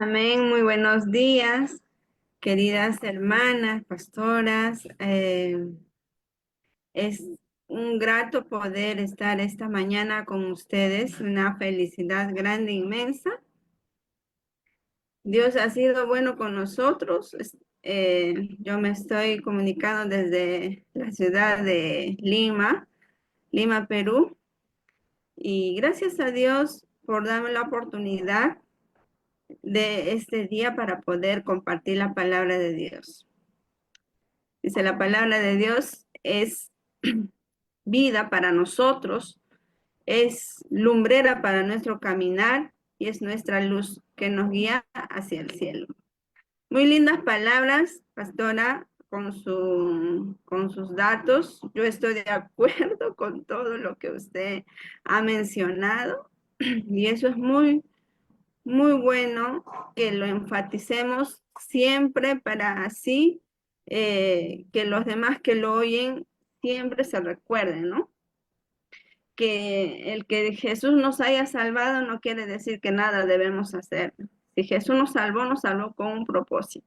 Amén, muy buenos días, queridas hermanas, pastoras. Es un grato poder estar esta mañana con ustedes, una felicidad grande, inmensa. Dios ha sido bueno con nosotros. Yo me estoy comunicando desde la ciudad de Lima, Perú, y gracias a Dios por darme la oportunidad de este día para poder compartir la palabra de Dios. Dice, la palabra de Dios es vida para nosotros, es lumbrera para nuestro caminar y es nuestra luz que nos guía hacia el cielo. Muy lindas palabras, pastora, con sus datos. Yo estoy de acuerdo con todo lo que usted ha mencionado y eso es muy bueno que lo enfaticemos siempre para así que los demás que lo oyen siempre se recuerden, ¿no? Que el que Jesús nos haya salvado no quiere decir que nada debemos hacer. Si Jesús nos salvó con un propósito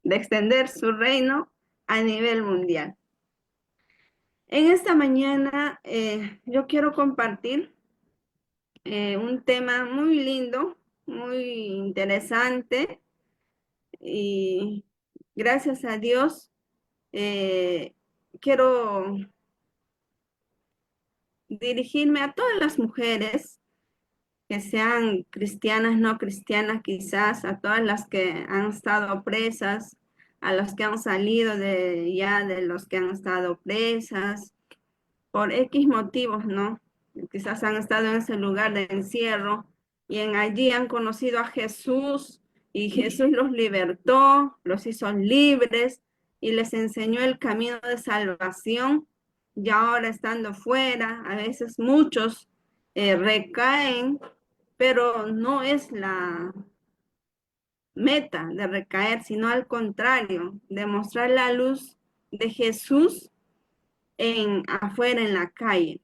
de extender su reino a nivel mundial. En esta mañana yo quiero compartir un tema muy lindo, muy interesante, y gracias a Dios eh, quiero dirigirme a todas las mujeres que sean cristianas, no cristianas, quizás a todas las que han estado presas, a los que han salido de los que han estado presas, por X motivos, ¿no? Quizás han estado en ese lugar de encierro y en allí han conocido a Jesús y Jesús los libertó, los hizo libres y les enseñó el camino de salvación. Y ahora estando fuera, a veces muchos recaen, pero no es la meta de recaer, sino al contrario, demostrar la luz de Jesús afuera en la calle.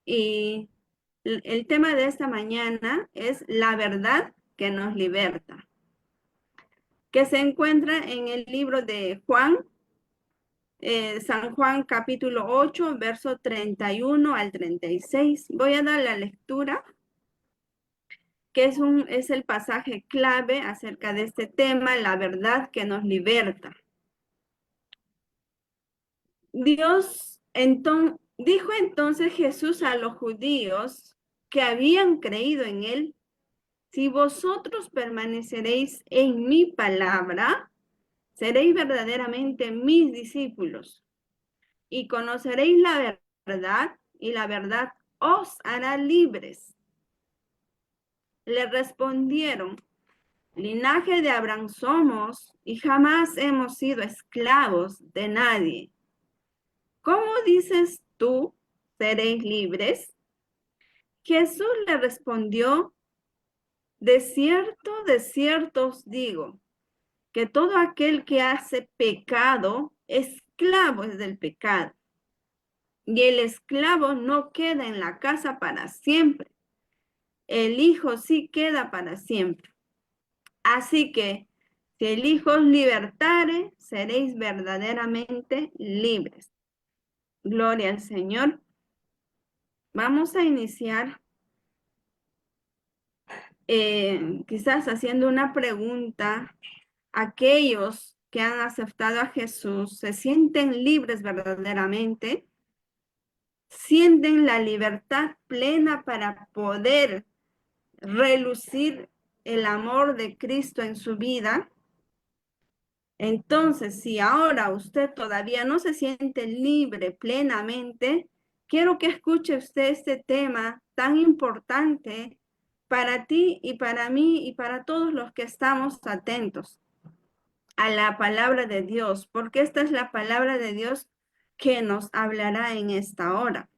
Y el tema de esta mañana es la verdad que nos liberta, que se encuentra en el libro de Juan, San Juan capítulo 8, verso 31 al 36. Voy a dar la lectura, que es el pasaje clave acerca de este tema, la verdad que nos liberta. Dijo entonces Jesús a los judíos que habían creído en él: si vosotros permaneceréis en mi palabra, seréis verdaderamente mis discípulos y conoceréis la verdad y la verdad os hará libres. Le respondieron: linaje de Abraham somos y jamás hemos sido esclavos de nadie. ¿Cómo dices tú, seréis libres? Jesús le respondió: de cierto os digo, que todo aquel que hace pecado, esclavo es del pecado. Y el esclavo no queda en la casa para siempre. El Hijo sí queda para siempre. Así que, si el Hijo os libertare, seréis verdaderamente libres. Gloria al Señor. Vamos a iniciar quizás haciendo una pregunta. Aquellos que han aceptado a Jesús se sienten libres verdaderamente, sienten la libertad plena para poder relucir el amor de Cristo en su vida. Entonces, si ahora usted todavía no se siente libre plenamente, quiero que escuche usted este tema tan importante para ti y para mí y para todos los que estamos atentos a la palabra de Dios, porque esta es la palabra de Dios que nos hablará en esta hora.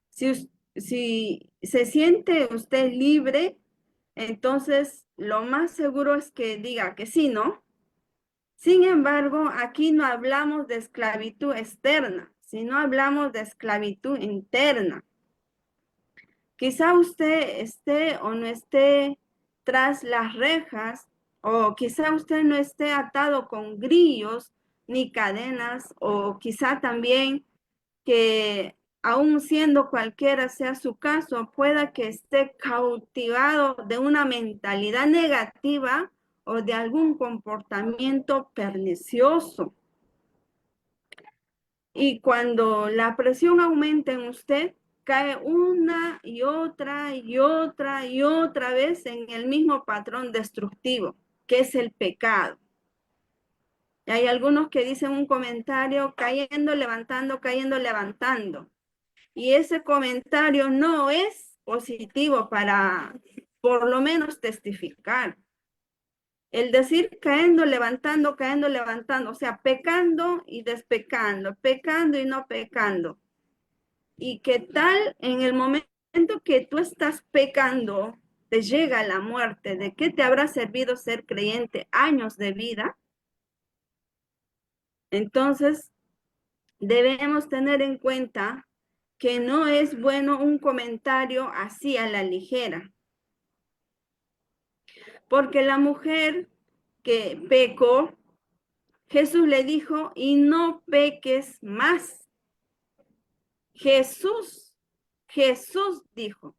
Si se siente usted libre, entonces lo más seguro es que diga que sí, ¿no? Sin embargo, aquí no hablamos de esclavitud externa, sino hablamos de esclavitud interna. Quizá usted esté o no esté tras las rejas, o quizá usted no esté atado con grillos ni cadenas, o quizá también que aun siendo cualquiera sea su caso, pueda que esté cautivado de una mentalidad negativa o de algún comportamiento pernicioso. Y cuando la presión aumenta en usted, cae una y otra y otra y otra vez en el mismo patrón destructivo, que es el pecado. Y hay algunos que dicen un comentario cayendo, levantando, cayendo, levantando. Y ese comentario no es positivo para, por lo menos, testificar. El decir cayendo, levantando, o sea, pecando y despecando, pecando y no pecando. Y qué tal en el momento que tú estás pecando, te llega la muerte, ¿de qué te habrá servido ser creyente? Años de vida. Entonces, debemos tener en cuenta que no es bueno un comentario así a la ligera, porque la mujer que pecó, Jesús le dijo, y no peques más. Jesús, Jesús dijo,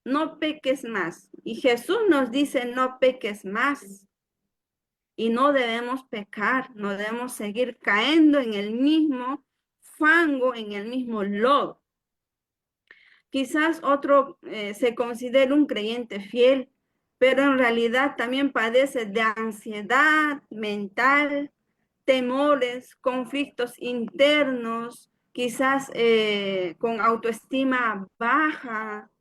no peques más. Y Jesús nos dice, no peques más. Y no debemos pecar, no debemos seguir cayendo en el mismo fango, en el mismo lodo. Quizás otro se considere un creyente fiel, pero en realidad también padece de ansiedad mental, temores, conflictos internos, quizás con autoestima baja,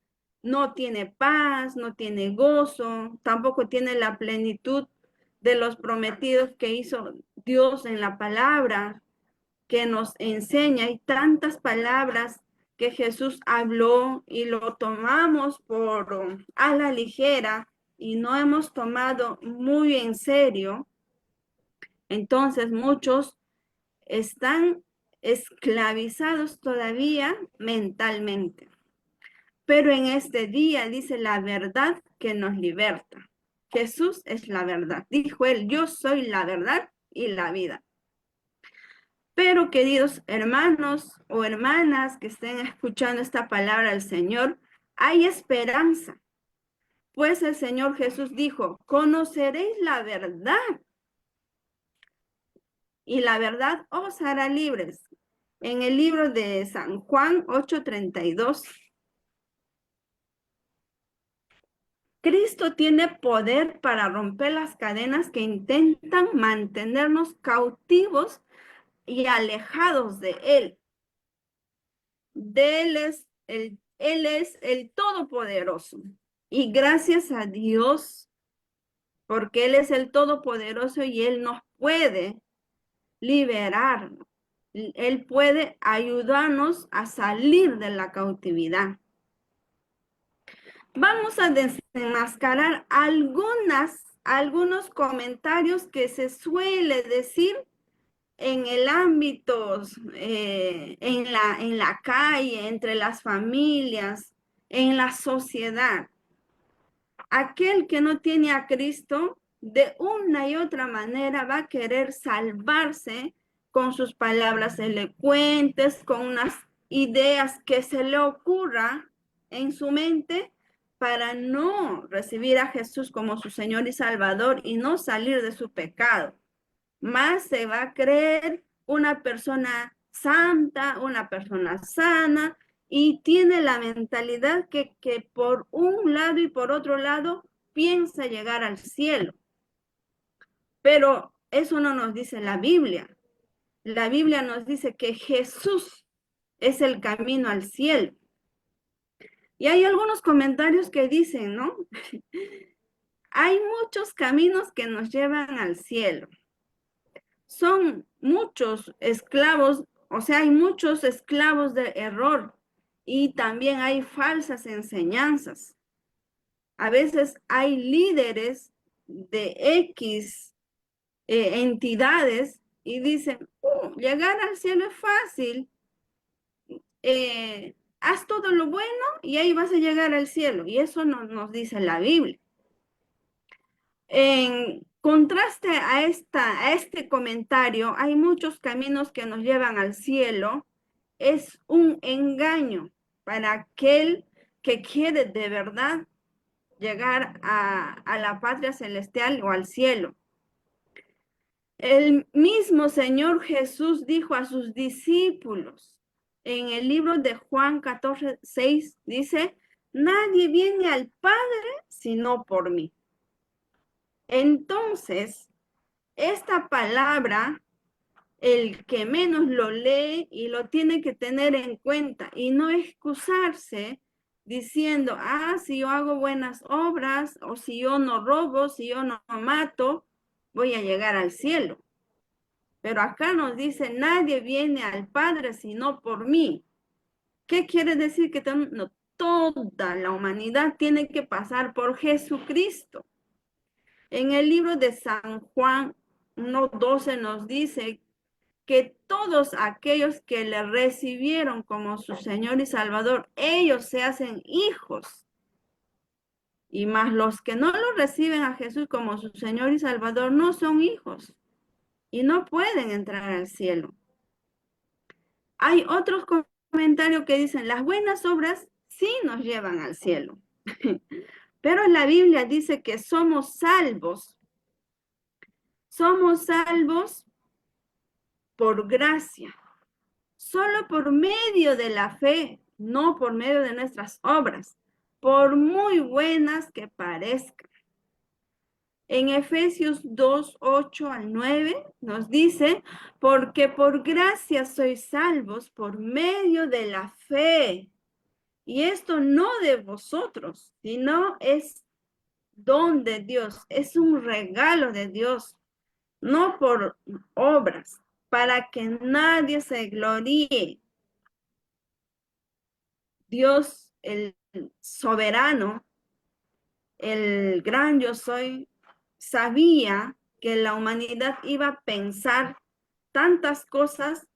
no tiene paz, no tiene gozo, tampoco tiene la plenitud de los prometidos que hizo Dios en la palabra que nos enseña. Hay tantas palabras que Jesús habló y lo tomamos por a la ligera y no hemos tomado muy en serio. Entonces muchos están esclavizados todavía mentalmente. Pero en este día dice la verdad que nos liberta. Jesús es la verdad. Dijo él, yo soy la verdad y la vida. Pero queridos hermanos o hermanas que estén escuchando esta palabra del Señor, hay esperanza. Pues el Señor Jesús dijo, conoceréis la verdad y la verdad os hará libres. En el libro de San Juan 8:32, Cristo tiene poder para romper las cadenas que intentan mantenernos cautivos y alejados de Él. Él es el Todopoderoso. Y gracias a Dios, porque Él es el Todopoderoso y Él nos puede liberar. Él puede ayudarnos a salir de la cautividad. Vamos a desenmascarar algunos comentarios que se suele decir en el ámbito, en la calle, entre las familias, en la sociedad. Aquel que no tiene a Cristo, de una y otra manera va a querer salvarse con sus palabras elocuentes, con unas ideas que se le ocurra en su mente para no recibir a Jesús como su Señor y Salvador y no salir de su pecado. Más se va a creer una persona santa, una persona sana, y tiene la mentalidad que por un lado y por otro lado piensa llegar al cielo. Pero eso no nos dice la Biblia. La Biblia nos dice que Jesús es el camino al cielo. Y hay algunos comentarios que dicen, ¿no? Hay muchos caminos que nos llevan al cielo. Son muchos esclavos, o sea, hay muchos esclavos de error y también hay falsas enseñanzas. A veces hay líderes de X entidades y dicen, llegar al cielo es fácil, haz todo lo bueno y ahí vas a llegar al cielo. Y eso no nos dice la Biblia. En contraste a este comentario, hay muchos caminos que nos llevan al cielo. Es un engaño para aquel que quiere de verdad llegar a la patria celestial o al cielo. El mismo Señor Jesús dijo a sus discípulos en el libro de Juan 14:6, dice, nadie viene al Padre sino por mí. Entonces, esta palabra, el que menos lo lee y lo tiene que tener en cuenta y no excusarse diciendo, si yo hago buenas obras o si yo no robo, si yo no mato, voy a llegar al cielo. Pero acá nos dice, nadie viene al Padre sino por mí. ¿Qué quiere decir? Que no, toda la humanidad tiene que pasar por Jesucristo. En el libro de San Juan 1:12 nos dice que todos aquellos que le recibieron como su Señor y Salvador, ellos se hacen hijos. Y más los que no lo reciben a Jesús como su Señor y Salvador no son hijos y no pueden entrar al cielo. Hay otros comentarios que dicen, las buenas obras sí nos llevan al cielo. Pero la Biblia dice que somos salvos. Somos salvos por gracia, solo por medio de la fe, no por medio de nuestras obras, por muy buenas que parezcan. En Efesios 2:8-9 nos dice, porque por gracia sois salvos por medio de la fe. Y esto no de vosotros, sino es don de Dios, es un regalo de Dios, no por obras, para que nadie se gloríe. Dios, el soberano, el gran yo soy, sabía que la humanidad iba a pensar tantas cosas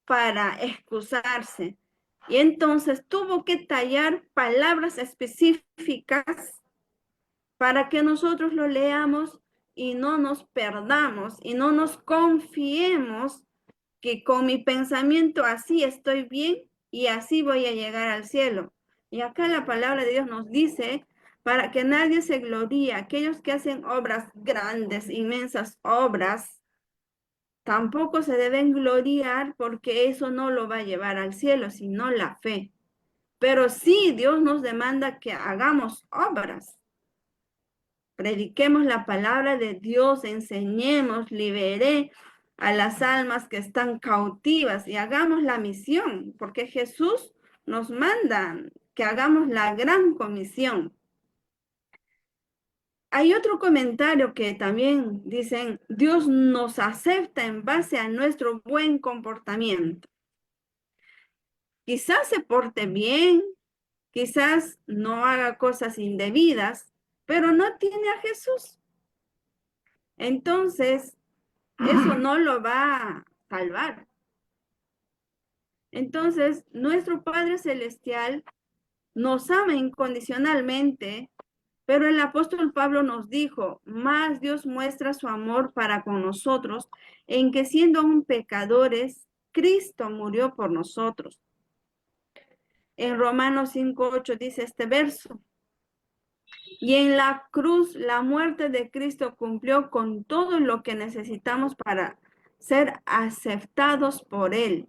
para excusarse. Y entonces tuvo que tallar palabras específicas para que nosotros lo leamos y no nos perdamos y no nos confiemos que con mi pensamiento así estoy bien y así voy a llegar al cielo. Y acá la palabra de Dios nos dice, para que nadie se gloríe, aquellos que hacen obras grandes, inmensas obras, tampoco se deben gloriar porque eso no lo va a llevar al cielo, sino la fe. Pero sí, Dios nos demanda que hagamos obras. Prediquemos la palabra de Dios, enseñemos, liberé a las almas que están cautivas y hagamos la misión, porque Jesús nos manda que hagamos la gran comisión. Hay otro comentario que también dicen, Dios nos acepta en base a nuestro buen comportamiento. Quizás se porte bien, quizás no haga cosas indebidas, pero no tiene a Jesús. Entonces, eso no lo va a salvar. Entonces, nuestro Padre Celestial nos ama incondicionalmente, pero el apóstol Pablo nos dijo, más Dios muestra su amor para con nosotros en que siendo aún pecadores, Cristo murió por nosotros. En Romanos 5:8 dice este verso, y en la cruz la muerte de Cristo cumplió con todo lo que necesitamos para ser aceptados por Él.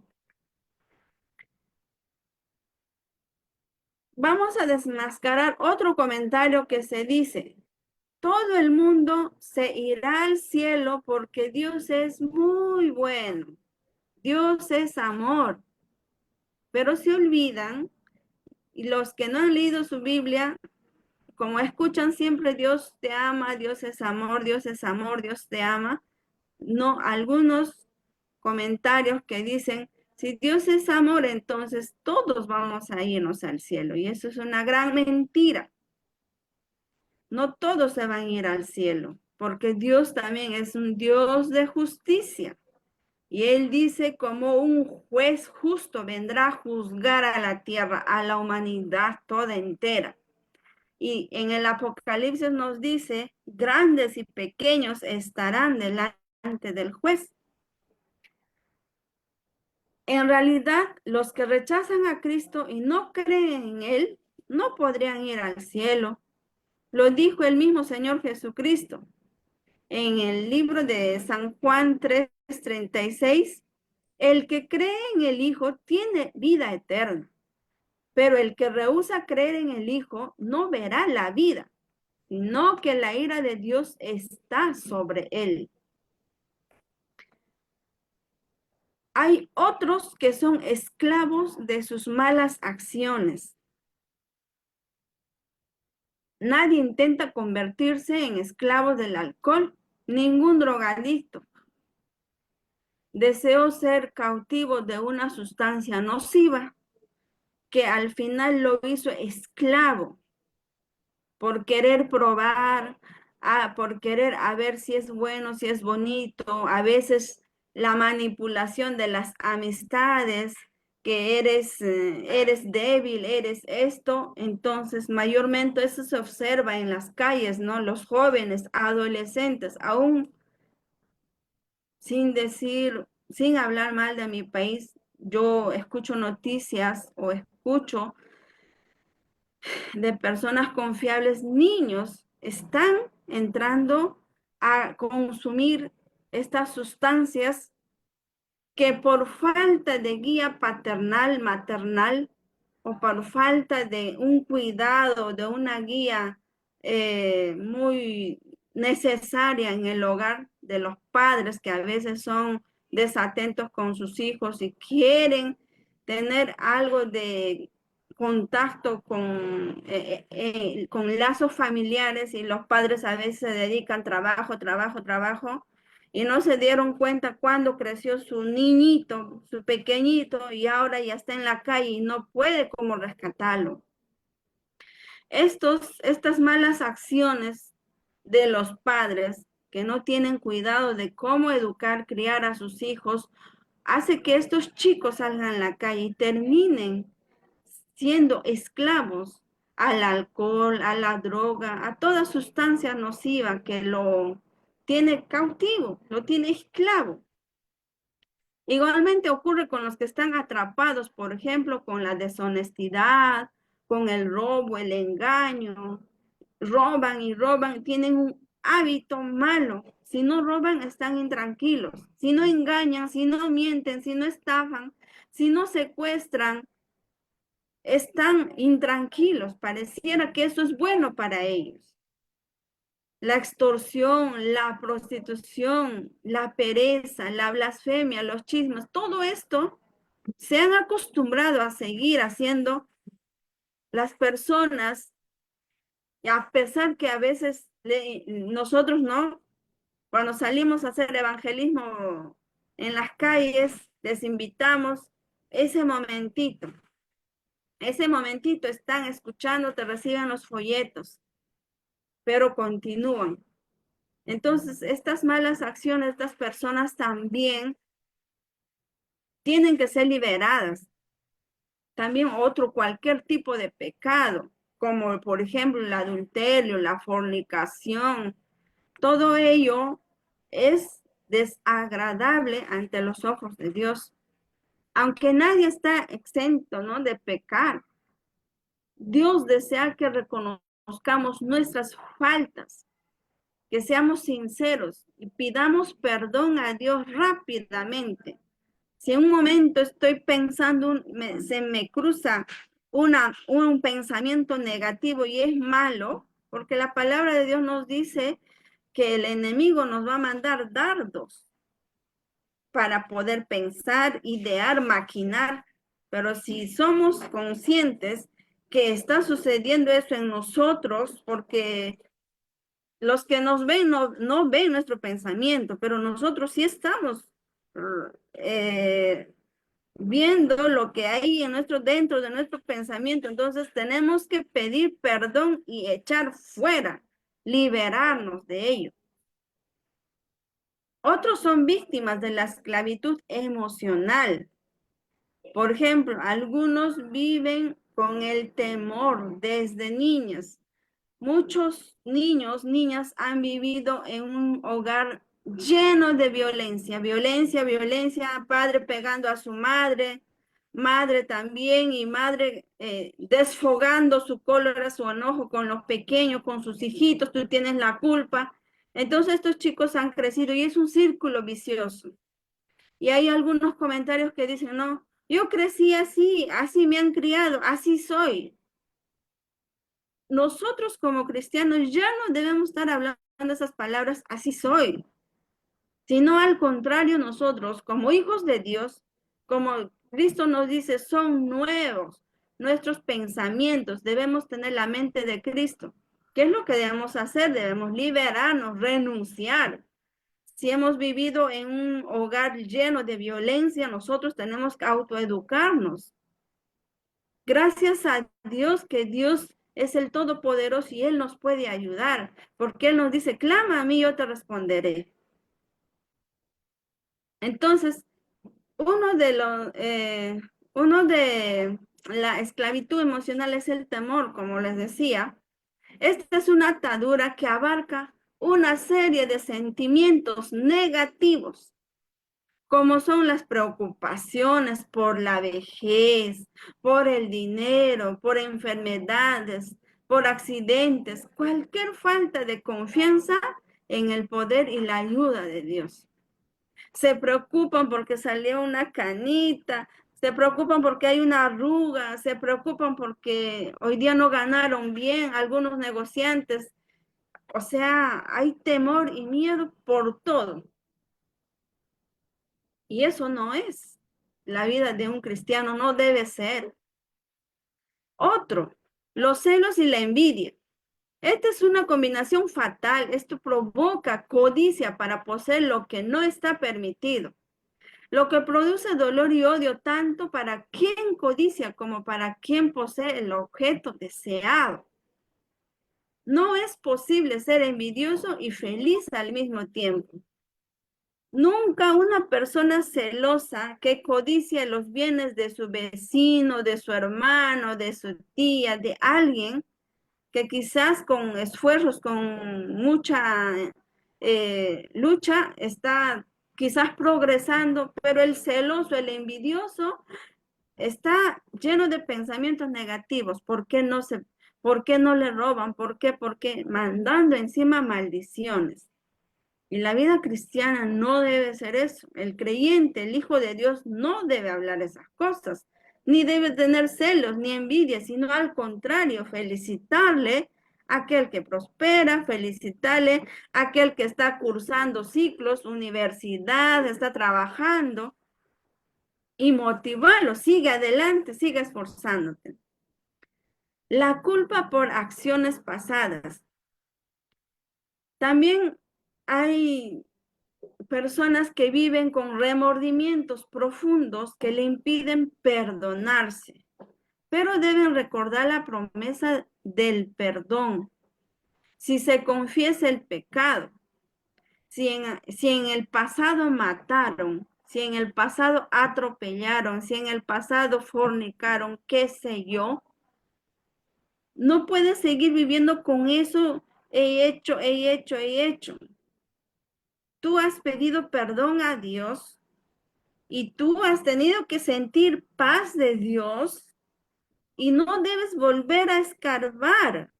Vamos a desmascarar otro comentario que se dice, todo el mundo se irá al cielo porque Dios es muy bueno, Dios es amor, pero se olvidan y los que no han leído su Biblia, como escuchan siempre Dios te ama, Dios es amor, Dios es amor, Dios te ama, no, algunos comentarios que dicen, si Dios es amor, entonces todos vamos a irnos al cielo. Y eso es una gran mentira. No todos se van a ir al cielo, porque Dios también es un Dios de justicia. Y Él dice, como un juez justo vendrá a juzgar a la tierra, a la humanidad toda entera. Y en el Apocalipsis nos dice, grandes y pequeños estarán delante del juez. En realidad, los que rechazan a Cristo y no creen en Él, no podrían ir al cielo. Lo dijo el mismo Señor Jesucristo en el libro de San Juan 3:36. El que cree en el Hijo tiene vida eterna, pero el que rehúsa creer en el Hijo no verá la vida, sino que la ira de Dios está sobre él. Hay otros que son esclavos de sus malas acciones. Nadie intenta convertirse en esclavo del alcohol, ningún drogadicto. Deseó ser cautivo de una sustancia nociva que al final lo hizo esclavo por querer probar, por querer a ver si es bueno, si es bonito, a veces la manipulación de las amistades, que eres débil, eres esto, entonces mayormente eso se observa en las calles, ¿no? Los jóvenes, adolescentes, aún sin decir, sin hablar mal de mi país, yo escucho noticias o escucho de personas confiables, niños están entrando a consumir estas sustancias que por falta de guía paternal, maternal, o por falta de un cuidado, de una guía muy necesaria en el hogar de los padres que a veces son desatentos con sus hijos y quieren tener algo de contacto con lazos familiares, y los padres a veces se dedican trabajo, trabajo, trabajo, y no se dieron cuenta cuando creció su niñito, su pequeñito, y ahora ya está en la calle y no puede como rescatarlo. Estas malas acciones de los padres que no tienen cuidado de cómo educar, criar a sus hijos, hace que estos chicos salgan a la calle y terminen siendo esclavos al alcohol, a la droga, a toda sustancia nociva que lo tiene cautivo, lo tiene esclavo. Igualmente ocurre con los que están atrapados, por ejemplo, con la deshonestidad, con el robo, el engaño. Roban y roban, tienen un hábito malo. Si no roban, están intranquilos. Si no engañan, si no mienten, si no estafan, si no secuestran, están intranquilos. Pareciera que eso es bueno para ellos. La extorsión, la prostitución, la pereza, la blasfemia, los chismes, todo esto se han acostumbrado a seguir haciendo las personas, y a pesar que a veces nosotros no, cuando salimos a hacer evangelismo en las calles, les invitamos ese momentito están escuchando, te reciben los folletos, pero continúan. Entonces, estas malas acciones, estas personas también tienen que ser liberadas. También cualquier tipo de pecado, como por ejemplo el adulterio, la fornicación, todo ello es desagradable ante los ojos de Dios. Aunque nadie está exento, ¿no?, de pecar, Dios desea que reconozcamos nuestras faltas, que seamos sinceros y pidamos perdón a Dios rápidamente. Si en un momento estoy pensando, se me cruza un pensamiento negativo y es malo, porque la palabra de Dios nos dice que el enemigo nos va a mandar dardos para poder pensar, idear, maquinar. Pero si somos conscientes que está sucediendo eso en nosotros, porque los que nos ven no ven nuestro pensamiento, pero nosotros sí estamos eh, viendo lo que hay dentro de nuestro pensamiento. Entonces tenemos que pedir perdón y echar fuera, liberarnos de ello. Otros son víctimas de la esclavitud emocional. Por ejemplo, algunos viven con el temor desde niños Muchos niños, niñas han vivido en un hogar lleno de violencia, violencia, violencia, padre pegando a su madre, madre también y madre desfogando su cólera, su enojo con los pequeños, con sus hijitos, tú tienes la culpa. Entonces estos chicos han crecido y es un círculo vicioso. Y hay algunos comentarios que dicen, no, yo crecí así, así me han criado, así soy. Nosotros como cristianos ya no debemos estar hablando esas palabras, así soy, sino al contrario, nosotros como hijos de Dios, como Cristo nos dice, son nuevos nuestros pensamientos, debemos tener la mente de Cristo. ¿Qué es lo que debemos hacer? Debemos liberarnos, renunciar. Si hemos vivido en un hogar lleno de violencia, nosotros tenemos que autoeducarnos. Gracias a Dios que Dios es el Todopoderoso y Él nos puede ayudar, porque Él nos dice, clama a mí, yo te responderé. Entonces, uno de la esclavitud emocional es el temor, como les decía. Esta es una atadura que abarca una serie de sentimientos negativos como son las preocupaciones por la vejez, por el dinero, por enfermedades, por accidentes, cualquier falta de confianza en el poder y la ayuda de Dios. Se preocupan porque salió una canita, se preocupan porque hay una arruga, se preocupan porque hoy día no ganaron bien algunos negociantes. O sea, hay temor y miedo por todo. Y eso no es la vida de un cristiano, no debe ser. Otro, los celos y la envidia. Esta es una combinación fatal. Esto provoca codicia para poseer lo que no está permitido, lo que produce dolor y odio tanto para quien codicia como para quien posee el objeto deseado. No es posible ser envidioso y feliz al mismo tiempo. Nunca una persona celosa que codicia los bienes de su vecino, de su hermano, de su tía, de alguien que quizás con esfuerzos, con mucha lucha, está quizás progresando, pero el celoso, el envidioso, está lleno de pensamientos negativos. ¿Por qué no le roban? ¿Por qué? Porque mandando encima maldiciones. Y la vida cristiana no debe ser eso. El creyente, el Hijo de Dios, no debe hablar esas cosas, ni debe tener celos, ni envidia, sino al contrario, felicitarle a aquel que prospera, felicitarle a aquel que está cursando ciclos, universidad, está trabajando, y motivarlo, sigue adelante, sigue esforzándote. La culpa por acciones pasadas. También hay personas que viven con remordimientos profundos que le impiden perdonarse, pero deben recordar la promesa del perdón. Si se confiesa el pecado, si en el pasado mataron, si en el pasado atropellaron, si en el pasado fornicaron, qué sé yo, no puedes seguir viviendo con eso, he hecho, he hecho, he hecho. Tú has pedido perdón a Dios y tú has tenido que sentir paz de Dios y no debes volver a escarbar.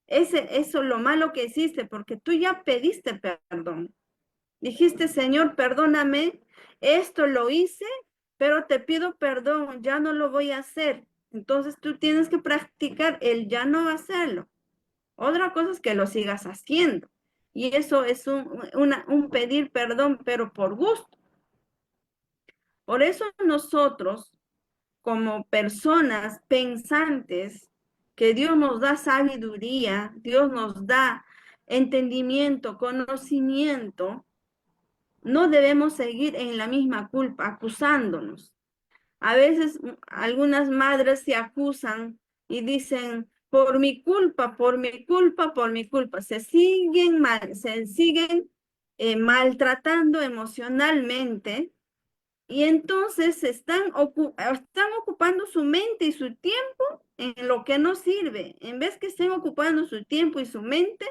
Eso es lo malo que hiciste porque tú ya pediste perdón. Dijiste, Señor, perdóname, esto lo hice, pero te pido perdón, ya no lo voy a hacer. Entonces tú tienes que practicar el ya no hacerlo. Otra cosa es que lo sigas haciendo. Y eso es un pedir perdón, pero por gusto. Por eso nosotros, como personas pensantes, que Dios nos da sabiduría, Dios nos da entendimiento, conocimiento, no debemos seguir en la misma culpa, acusándonos. A veces algunas madres se acusan y dicen, por mi culpa, por mi culpa, por mi culpa. Se siguen maltratando emocionalmente Y entonces están ocupando su mente y su tiempo en lo que no sirve, en vez que estén ocupando su tiempo y su mente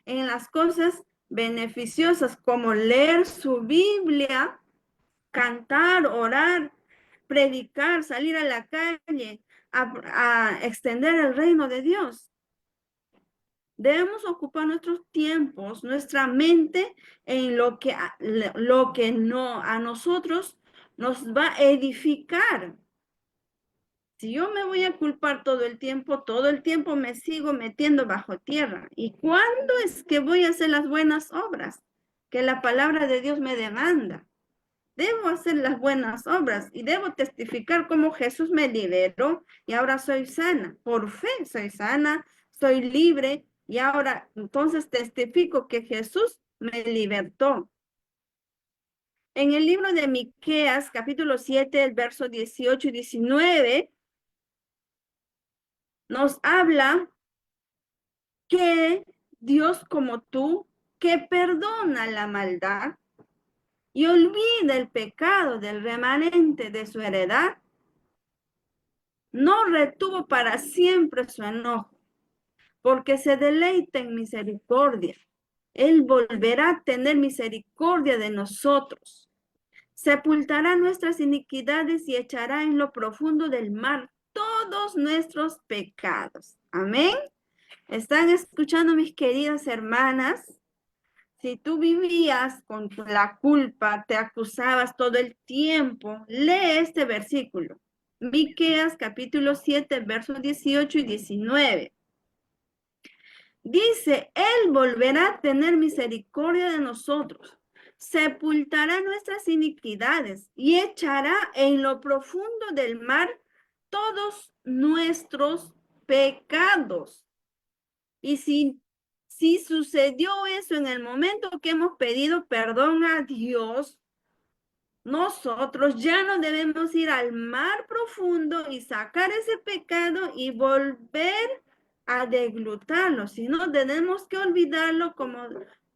en las cosas beneficiosas como leer su Biblia, cantar, orar, predicar, salir a la calle, a extender el reino de Dios. Debemos ocupar nuestros tiempos, nuestra mente en lo que no a nosotros nos va a edificar. Si yo me voy a culpar todo el tiempo me sigo metiendo bajo tierra. ¿Y cuándo es que voy a hacer las buenas obras que la palabra de Dios me demanda? Debo hacer las buenas obras y debo testificar cómo Jesús me liberó y ahora soy sana. Por fe soy sana, soy libre y ahora entonces testifico que Jesús me libertó. En el libro de Miqueas, capítulo 7, el verso 18 y 19, nos habla que Dios como tú, que perdona la maldad y olvida el pecado del remanente de su heredad, no retuvo para siempre su enojo, porque se deleita en misericordia. Él volverá a tener misericordia de nosotros. Sepultará nuestras iniquidades y echará en lo profundo del mar todos nuestros pecados. Amén. ¿Están escuchando, mis queridas hermanas? Si tú vivías con la culpa, te acusabas todo el tiempo, lee este versículo. Miqueas capítulo 7, versos 18 y 19. Dice, Él volverá a tener misericordia de nosotros, sepultará nuestras iniquidades y echará en lo profundo del mar todos nuestros pecados. Y si sucedió eso en el momento que hemos pedido perdón a Dios, nosotros ya no debemos ir al mar profundo y sacar ese pecado y volver a deglutarlo, sino tenemos que olvidarlo como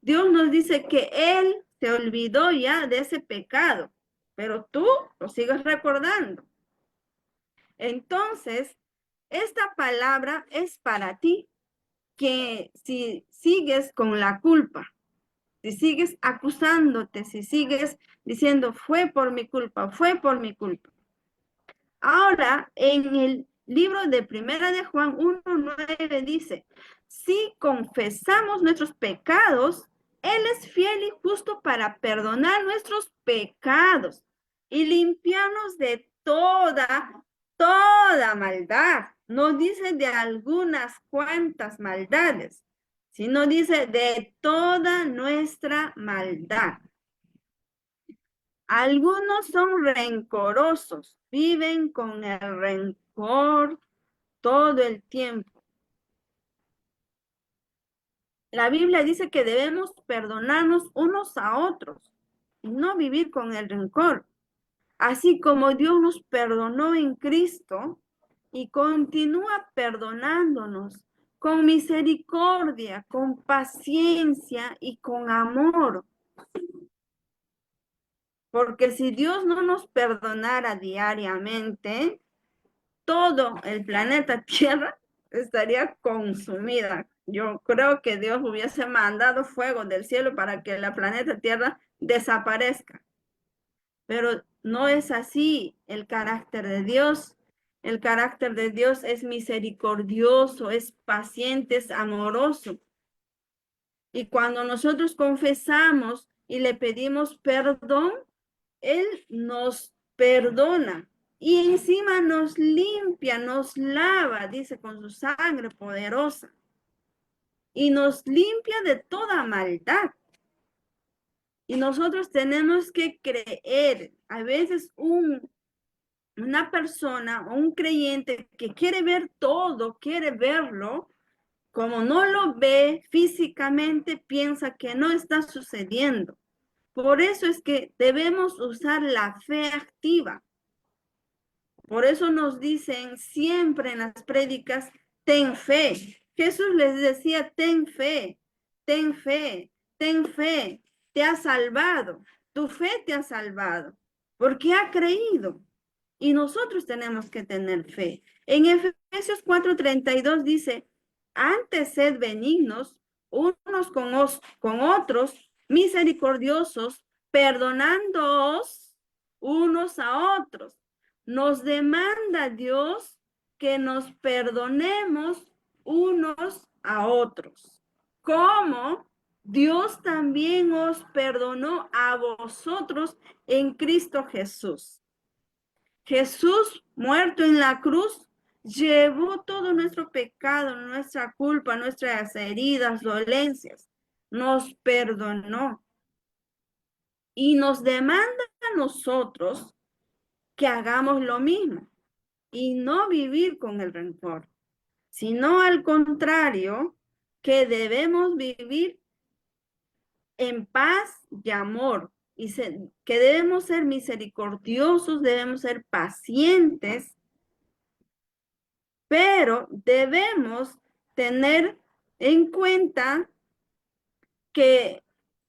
Dios nos dice que Él se olvidó ya de ese pecado, pero tú lo sigues recordando. Entonces, esta palabra es para ti, que si sigues con la culpa, si sigues acusándote, si sigues diciendo, fue por mi culpa, fue por mi culpa. Ahora, en el libro de Primera de Juan 1:9 dice, si confesamos nuestros pecados, Él es fiel y justo para perdonar nuestros pecados y limpiarnos de toda maldad. No dice de algunas cuantas maldades, sino dice de toda nuestra maldad. Algunos son rencorosos, viven con el rencor todo el tiempo. La Biblia dice que debemos perdonarnos unos a otros y no vivir con el rencor. Así como Dios nos perdonó en Cristo y continúa perdonándonos con misericordia, con paciencia y con amor. Porque si Dios no nos perdonara diariamente, todo el planeta Tierra estaría consumida. Yo creo que Dios hubiese mandado fuego del cielo para que la planeta Tierra desaparezca. Pero no es así el carácter de Dios. El carácter de Dios es misericordioso, es paciente, es amoroso. Y cuando nosotros confesamos y le pedimos perdón, Él nos perdona y encima nos limpia, nos lava, dice, con su sangre poderosa. Y nos limpia de toda maldad. Y nosotros tenemos que creer. A veces una persona o un creyente que quiere ver todo, quiere verlo, como no lo ve físicamente, piensa que no está sucediendo. Por eso es que debemos usar la fe activa. Por eso nos dicen siempre en las prédicas, ten fe. Jesús les decía, ten fe, ten fe, ten fe. Te ha salvado. Tu fe te ha salvado. porque ha creído. Y nosotros tenemos que tener fe. En Efesios 4:32 dice, antes sed benignos unos con otros, misericordiosos, perdonándoos unos a otros. Nos demanda Dios que nos perdonemos unos a otros. Como Dios también os perdonó a vosotros en Cristo Jesús. Jesús, muerto en la cruz, llevó todo nuestro pecado, nuestra culpa, nuestras heridas, dolencias. Nos perdonó y nos demanda a nosotros que hagamos lo mismo y no vivir con el rencor, sino al contrario, que debemos vivir en paz y amor, y que debemos ser misericordiosos, debemos ser pacientes, pero debemos tener en cuenta que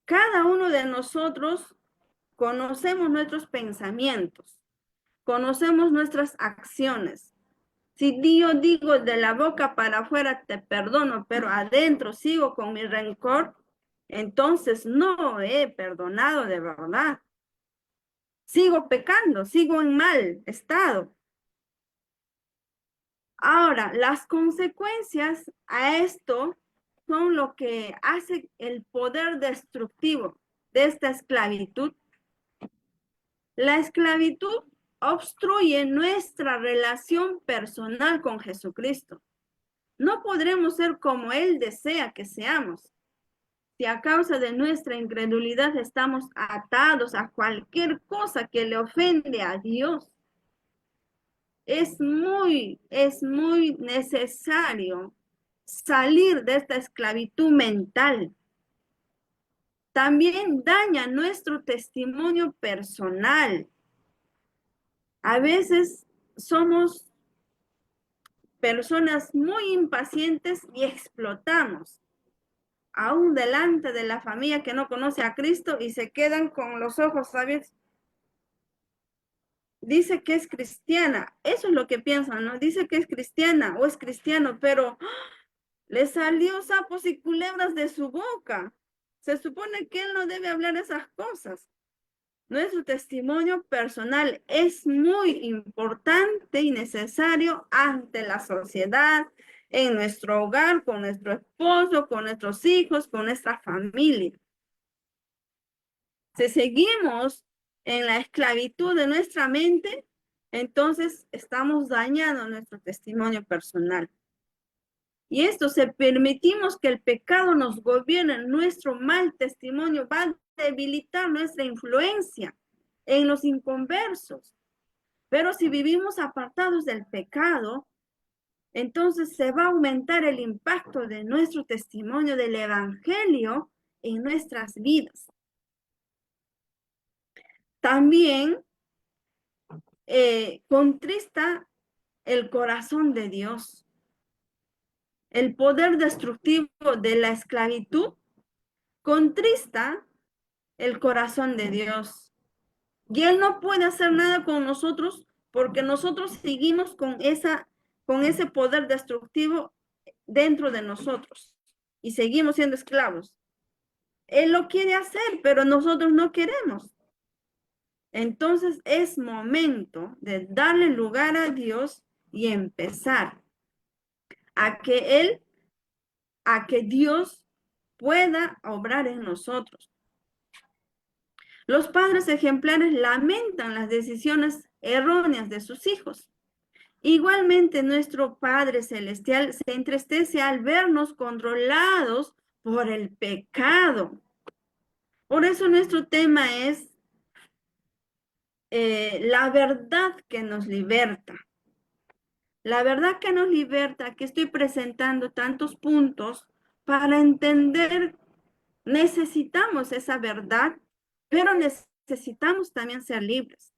cada uno de nosotros conocemos nuestros pensamientos, conocemos nuestras acciones. Si yo digo de la boca para afuera te perdono, pero adentro sigo con mi rencor, entonces no he perdonado de verdad. Sigo pecando, sigo en mal estado. Ahora, las consecuencias a esto son lo que hace el poder destructivo de esta esclavitud. La esclavitud obstruye nuestra relación personal con Jesucristo. No podremos ser como Él desea que seamos. Si a causa de nuestra incredulidad estamos atados a cualquier cosa que le ofende a Dios, es muy necesario salir de esta esclavitud mental. También daña nuestro testimonio personal. A veces somos personas muy impacientes y explotamos, aún delante de la familia que no conoce a Cristo y se quedan con los ojos abiertos. Dice que es cristiana, eso es lo que piensan, ¿no? Dice que es cristiana o es cristiano, pero le salió sapos y culebras de su boca. Se supone que él no debe hablar esas cosas. Nuestro testimonio personal es muy importante y necesario ante la sociedad, en nuestro hogar, con nuestro esposo, con nuestros hijos, con nuestra familia. Si seguimos en la esclavitud de nuestra mente, entonces estamos dañando nuestro testimonio personal. Y esto, si permitimos que el pecado nos gobierne, nuestro mal testimonio va a debilitar nuestra influencia en los inconversos. Pero si vivimos apartados del pecado, entonces se va a aumentar el impacto de nuestro testimonio del evangelio en nuestras vidas. También contrista el corazón de Dios. El poder destructivo de la esclavitud contrista el corazón de Dios. Y Él no puede hacer nada con nosotros porque nosotros seguimos con ese poder destructivo dentro de nosotros y seguimos siendo esclavos. Él lo quiere hacer, pero nosotros no queremos. Entonces es momento de darle lugar a Dios y empezar a que Dios pueda obrar en nosotros. Los padres ejemplares lamentan las decisiones erróneas de sus hijos. Igualmente, nuestro Padre Celestial se entristece al vernos controlados por el pecado. Por eso nuestro tema es la verdad que nos liberta. La verdad que nos liberta, que estoy presentando tantos puntos para entender, necesitamos esa verdad, pero necesitamos también ser libres.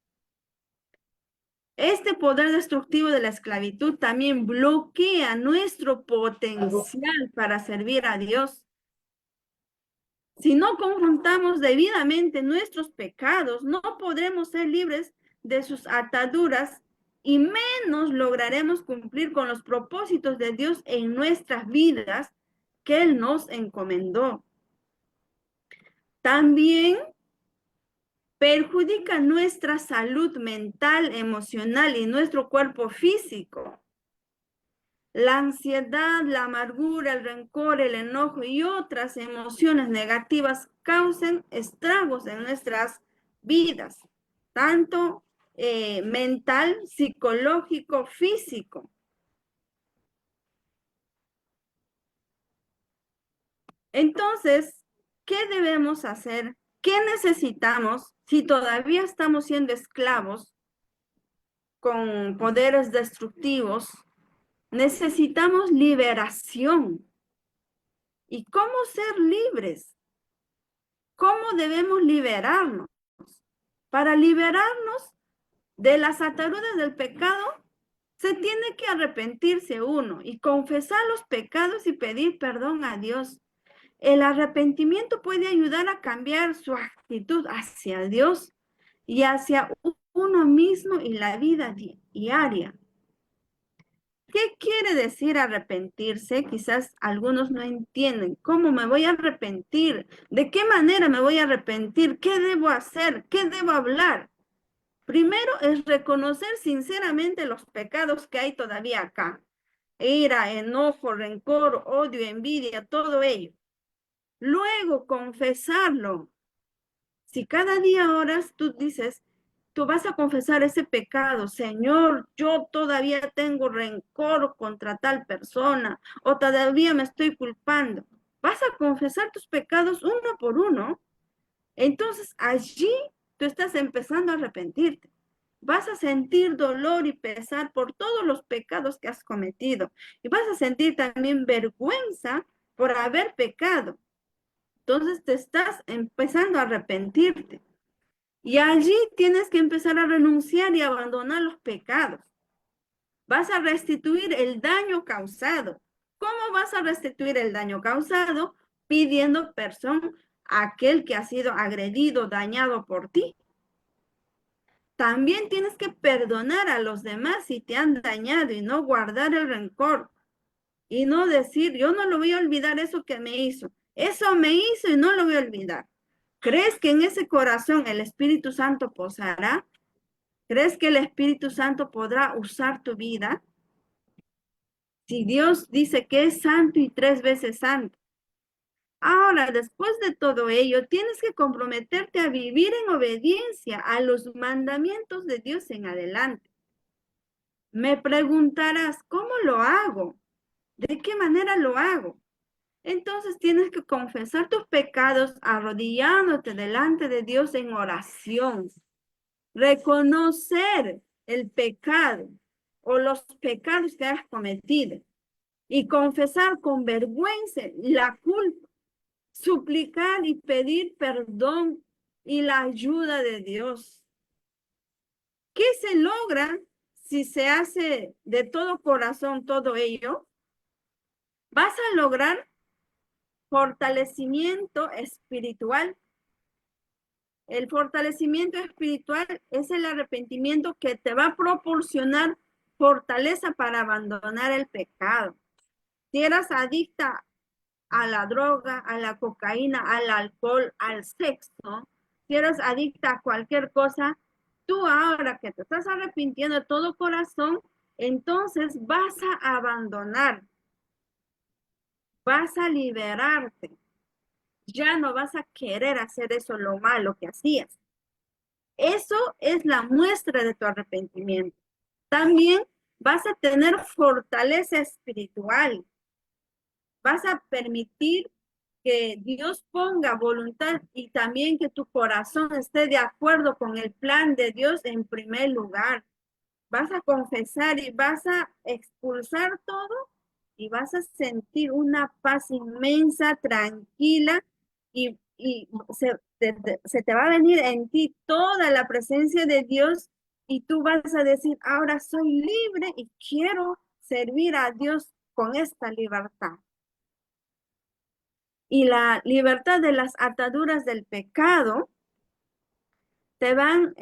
Este poder destructivo de la esclavitud también bloquea nuestro potencial para servir a Dios. Si no confrontamos debidamente nuestros pecados, no podremos ser libres de sus ataduras y menos lograremos cumplir con los propósitos de Dios en nuestras vidas que Él nos encomendó. También perjudica nuestra salud mental, emocional y nuestro cuerpo físico. La ansiedad, la amargura, el rencor, el enojo y otras emociones negativas causan estragos en nuestras vidas, tanto mental, psicológico, físico. Entonces, ¿qué debemos hacer? ¿Qué necesitamos si todavía estamos siendo esclavos con poderes destructivos? Necesitamos liberación. ¿Y cómo ser libres? ¿Cómo debemos liberarnos? Para liberarnos de las ataduras del pecado, se tiene que arrepentirse uno y confesar los pecados y pedir perdón a Dios. El arrepentimiento puede ayudar a cambiar su actitud hacia Dios y hacia uno mismo y la vida diaria. ¿Qué quiere decir arrepentirse? Quizás algunos no entienden. ¿Cómo me voy a arrepentir? ¿De qué manera me voy a arrepentir? ¿Qué debo hacer? ¿Qué debo hablar? Primero es reconocer sinceramente los pecados que hay todavía acá. Ira, enojo, rencor, odio, envidia, todo ello. Luego confesarlo. Si cada día oras, tú dices, tú vas a confesar ese pecado. Señor, yo todavía tengo rencor contra tal persona o todavía me estoy culpando. Vas a confesar tus pecados uno por uno. Entonces allí tú estás empezando a arrepentirte. Vas a sentir dolor y pesar por todos los pecados que has cometido. Y vas a sentir también vergüenza por haber pecado. Entonces te estás empezando a arrepentirte. Y allí tienes que empezar a renunciar y abandonar los pecados. Vas a restituir el daño causado. ¿Cómo vas a restituir el daño causado? Pidiendo perdón a aquel que ha sido agredido, dañado por ti. También tienes que perdonar a los demás si te han dañado y no guardar el rencor. Y no decir, yo no lo voy a olvidar eso que me hizo. Eso me hizo y no lo voy a olvidar. ¿Crees que en ese corazón el Espíritu Santo posará? ¿Crees que el Espíritu Santo podrá usar tu vida? Si Dios dice que es santo y 3 veces santo. Ahora, después de todo ello, tienes que comprometerte a vivir en obediencia a los mandamientos de Dios en adelante. Me preguntarás, ¿cómo lo hago? ¿De qué manera lo hago? Entonces tienes que confesar tus pecados arrodillándote delante de Dios en oración. Reconocer el pecado o los pecados que has cometido y confesar con vergüenza la culpa, suplicar y pedir perdón y la ayuda de Dios. ¿Qué se logra si se hace de todo corazón todo ello? Vas a lograr fortalecimiento espiritual. El fortalecimiento espiritual es el arrepentimiento que te va a proporcionar fortaleza para abandonar el pecado. Si eras adicta a la droga, a la cocaína, al alcohol, al sexo, si eres adicta a cualquier cosa, tú ahora que te estás arrepintiendo de todo corazón, entonces vas a abandonar, vas a liberarte. Ya no vas a querer hacer eso lo malo que hacías. Eso es la muestra de tu arrepentimiento. También vas a tener fortaleza espiritual. Vas a permitir que Dios ponga voluntad y también que tu corazón esté de acuerdo con el plan de Dios en primer lugar. Vas a confesar y vas a expulsar todo y vas a sentir una paz inmensa, tranquila y se te va a venir en ti toda la presencia de Dios y tú vas a decir, ahora soy libre y quiero servir a Dios con esta libertad. y la libertad de las ataduras del pecado, te van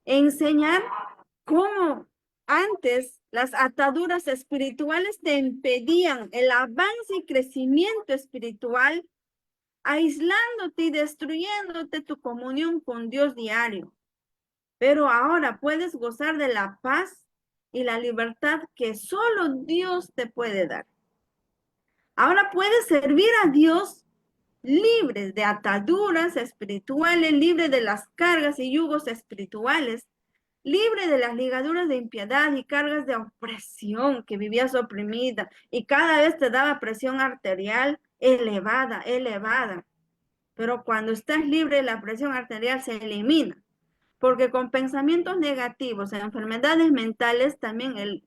enseñar cómo antes las ataduras espirituales te impedían el avance y crecimiento espiritual, aislándote y destruyéndote tu comunión con Dios diario. Pero ahora puedes gozar de la paz y la libertad que solo Dios te puede dar. Ahora puedes servir a Dios libre de ataduras espirituales, libre de las cargas y yugos espirituales, libre de las ligaduras de impiedad y cargas de opresión, que vivías oprimida y cada vez te daba presión arterial elevada, elevada. Pero cuando estás libre, la presión arterial se elimina, porque con pensamientos negativos, enfermedades mentales, también el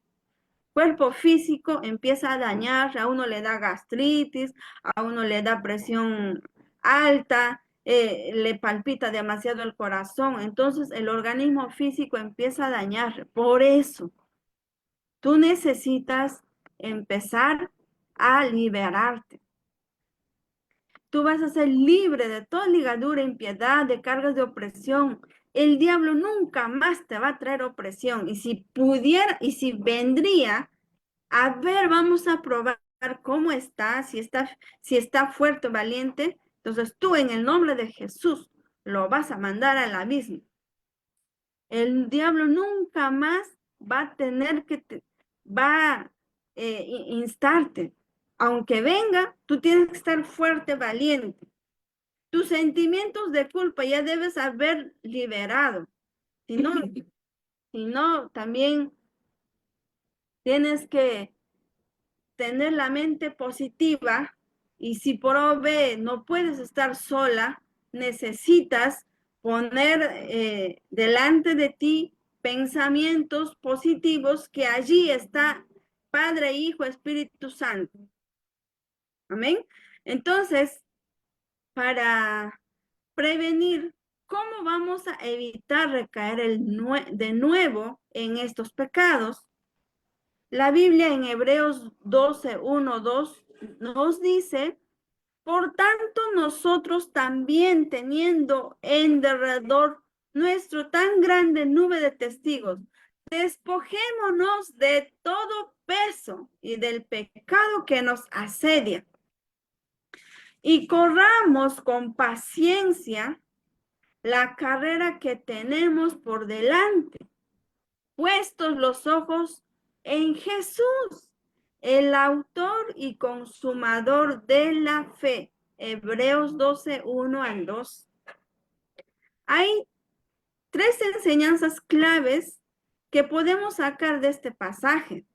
cuerpo físico empieza a dañar, a uno le da gastritis, a uno le da presión alta, le palpita demasiado el corazón, entonces el organismo físico empieza a dañar. Por eso, tú necesitas empezar a liberarte. Tú vas a ser libre de toda ligadura, impiedad, de cargas de opresión. El diablo nunca más te va a traer opresión. Y si pudiera, y si vendría, a ver, vamos a probar cómo está, si está fuerte o valiente. Entonces tú en el nombre de Jesús lo vas a mandar al abismo. El diablo nunca más va a tener va a instarte. Aunque venga, tú tienes que estar fuerte, valiente. Tus sentimientos de culpa ya debes haber liberado. Si no, si no, también tienes que tener la mente positiva y si por OB no puedes estar sola, necesitas poner delante de ti pensamientos positivos que allí está Padre, Hijo, Espíritu Santo. Amén. Entonces, para prevenir, ¿cómo vamos a evitar recaer de nuevo en estos pecados? La Biblia en Hebreos 12, 1, 2 nos dice, por tanto nosotros también teniendo en derredor nuestro tan grande nube de testigos, despojémonos de todo peso y del pecado que nos asedia y corramos con paciencia la carrera que tenemos por delante, puestos los ojos en Jesús, el autor y consumador de la fe. Hebreos 12, 1 al 2. Hay tres enseñanzas claves que podemos sacar de este pasaje.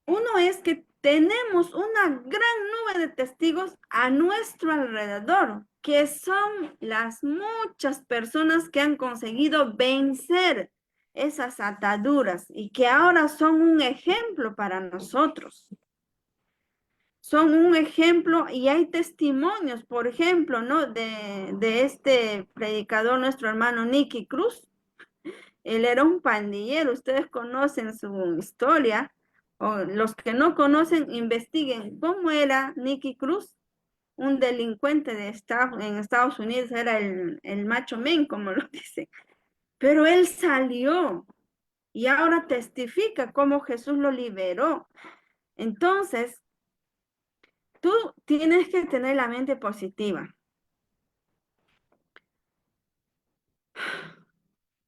Uno es que tenemos una gran nube de testigos a nuestro alrededor, que son las muchas personas que han conseguido vencer esas ataduras y que ahora son un ejemplo para nosotros. Son un ejemplo y hay testimonios, por ejemplo, ¿no? De este predicador, nuestro hermano Nicky Cruz. Él era un pandillero, ustedes conocen su historia, o los que no conocen, investiguen cómo era Nicky Cruz, un delincuente en Estados Unidos, era el macho men, como lo dicen. Pero él salió y ahora testifica cómo Jesús lo liberó. Entonces, tú tienes que tener la mente positiva.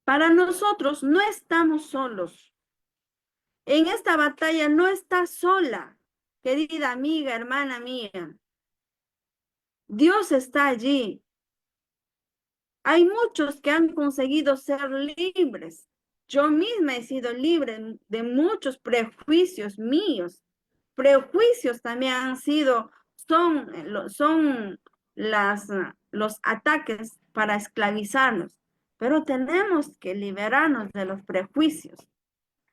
Para nosotros no estamos solos. En esta batalla no estás sola, querida amiga, hermana mía. Dios está allí. Hay muchos que han conseguido ser libres. Yo misma he sido libre de muchos prejuicios míos. Prejuicios también son los ataques para esclavizarnos. Pero tenemos que liberarnos de los prejuicios.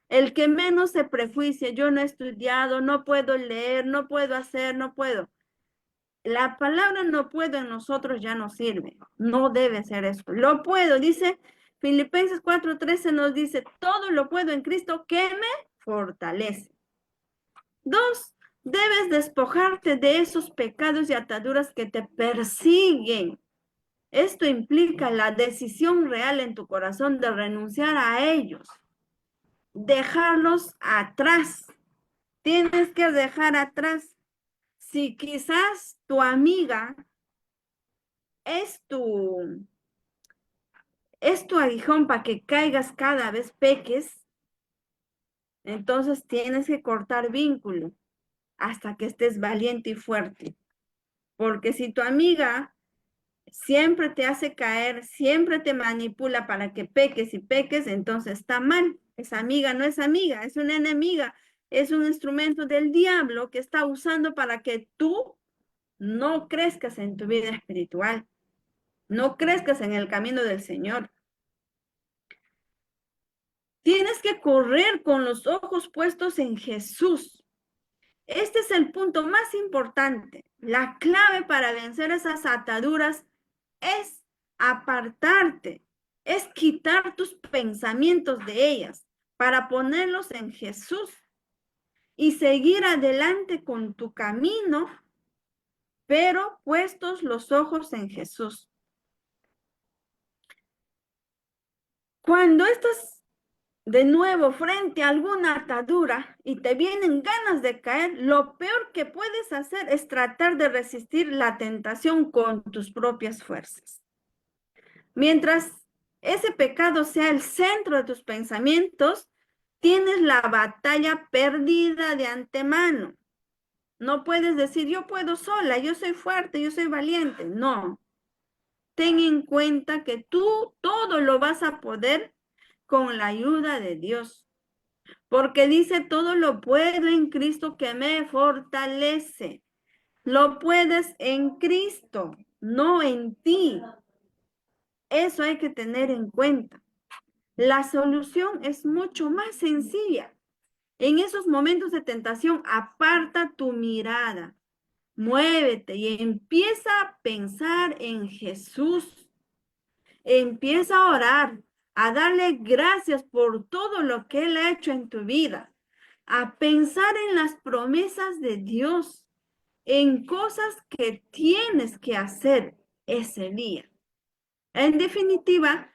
El que menos se prejuicie, yo no he estudiado, no puedo leer, no puedo hacer, no puedo. La palabra no puedo en nosotros ya no sirve. No debe ser eso. Lo puedo, dice Filipenses 4:13 nos dice, todo lo puedo en Cristo que me fortalece. Dos, Debes despojarte de esos pecados y ataduras que te persiguen. Esto implica la decisión real en tu corazón de renunciar a ellos, dejarlos atrás. Tienes que dejar atrás. Si quizás tu amiga es tu, es tu aguijón para que caigas cada vez peques, entonces tienes que cortar vínculo hasta que estés valiente y fuerte. Porque si tu amiga siempre te hace caer, siempre te manipula para que peques y peques, entonces está mal. Esa amiga no es amiga, es una enemiga, es un instrumento del diablo que está usando para que tú no crezcas en tu vida espiritual, no crezcas en el camino del Señor. Tienes que correr con los ojos puestos en Jesús. Este es el punto más importante. La clave para vencer esas ataduras es apartarte, es quitar tus pensamientos de ellas para ponerlos en Jesús y seguir adelante con tu camino, pero puestos los ojos en Jesús. Cuando estás de nuevo frente a alguna atadura y te vienen ganas de caer, lo peor que puedes hacer es tratar de resistir la tentación con tus propias fuerzas. Mientras ese pecado sea el centro de tus pensamientos, tienes la batalla perdida de antemano. No puedes decir, yo puedo sola, yo soy fuerte, yo soy valiente. No. Ten en cuenta que tú todo lo vas a poder con la ayuda de Dios. Porque dice, todo lo puedo en Cristo que me fortalece. Lo puedes en Cristo, no en ti. Eso hay que tener en cuenta. La solución es mucho más sencilla. En esos momentos de tentación, aparta tu mirada, muévete y empieza a pensar en Jesús. Empieza a orar, a darle gracias por todo lo que Él ha hecho en tu vida, a pensar en las promesas de Dios, en cosas que tienes que hacer ese día. En definitiva,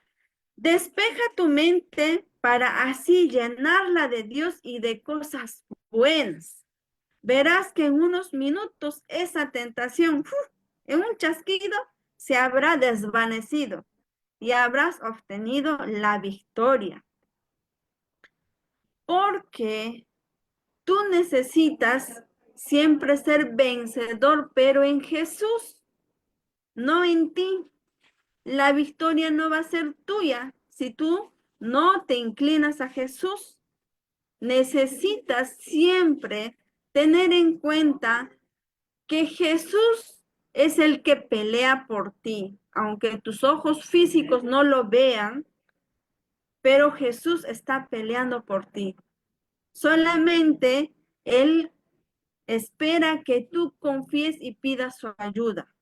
despeja tu mente para así llenarla de Dios y de cosas buenas. Verás que en unos minutos esa tentación, en un chasquido, se habrá desvanecido y habrás obtenido la victoria. Porque tú necesitas siempre ser vencedor, pero en Jesús, no en ti. La victoria no va a ser tuya si tú no te inclinas a Jesús. Necesitas siempre tener en cuenta que Jesús es el que pelea por ti, aunque tus ojos físicos no lo vean, pero Jesús está peleando por ti. Solamente Él espera que tú confíes y pidas su ayuda.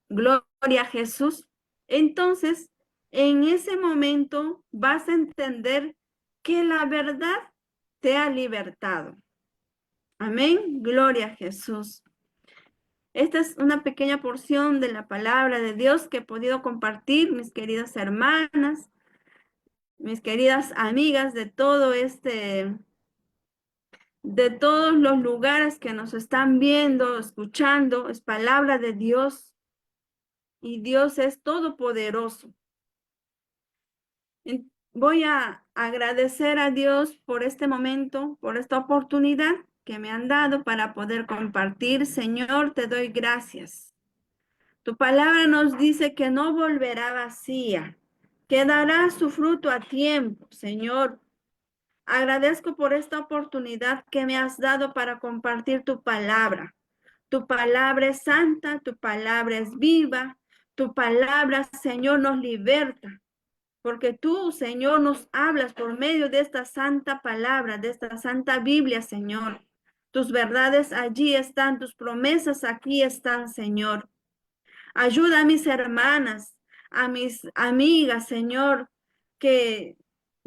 Gloria a Jesús. Entonces, en ese momento vas a entender que la verdad te ha libertado. Amén. Gloria a Jesús. Esta es una pequeña porción de la palabra de Dios que he podido compartir, mis queridas hermanas, mis queridas amigas de todos los lugares que nos están viendo, escuchando. Es palabra de Dios y Dios es todopoderoso. Voy a agradecer a Dios por este momento, por esta oportunidad que me han dado para poder compartir. Señor, te doy gracias. Tu palabra nos dice que no volverá vacía, que dará su fruto a tiempo. Señor, agradezco por esta oportunidad que me has dado para compartir tu palabra. Tu palabra es santa, tu palabra es viva, tu palabra, Señor, nos liberta. Porque tú, Señor, nos hablas por medio de esta santa palabra, de esta santa Biblia, Señor. Tus verdades allí están, tus promesas aquí están, Señor. Ayuda a mis hermanas, a mis amigas, Señor, que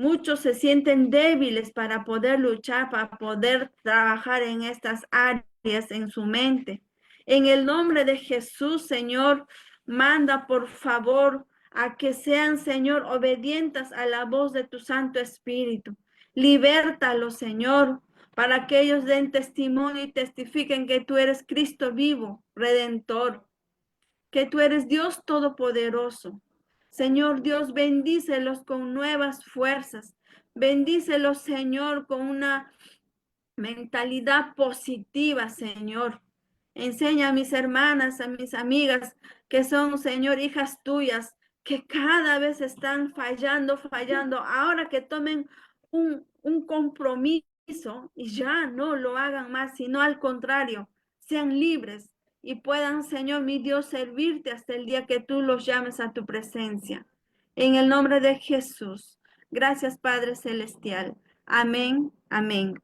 Muchos se sienten débiles para poder luchar, para poder trabajar en estas áreas en su mente. En el nombre de Jesús, Señor, manda por favor a que sean, Señor, obedientes a la voz de tu Santo Espíritu. Libértalos, Señor, para que ellos den testimonio y testifiquen que tú eres Cristo vivo, Redentor, que tú eres Dios Todopoderoso. Señor Dios, bendícelos con nuevas fuerzas. Bendícelos, Señor, con una mentalidad positiva, Señor. Enseña a mis hermanas, a mis amigas que son, Señor, hijas tuyas, que cada vez están fallando. Ahora que tomen un compromiso y ya no lo hagan más, sino al contrario, sean libres y puedan, Señor, mi Dios, servirte hasta el día que tú los llames a tu presencia. En el nombre de Jesús. Gracias, Padre Celestial. Amén, amén.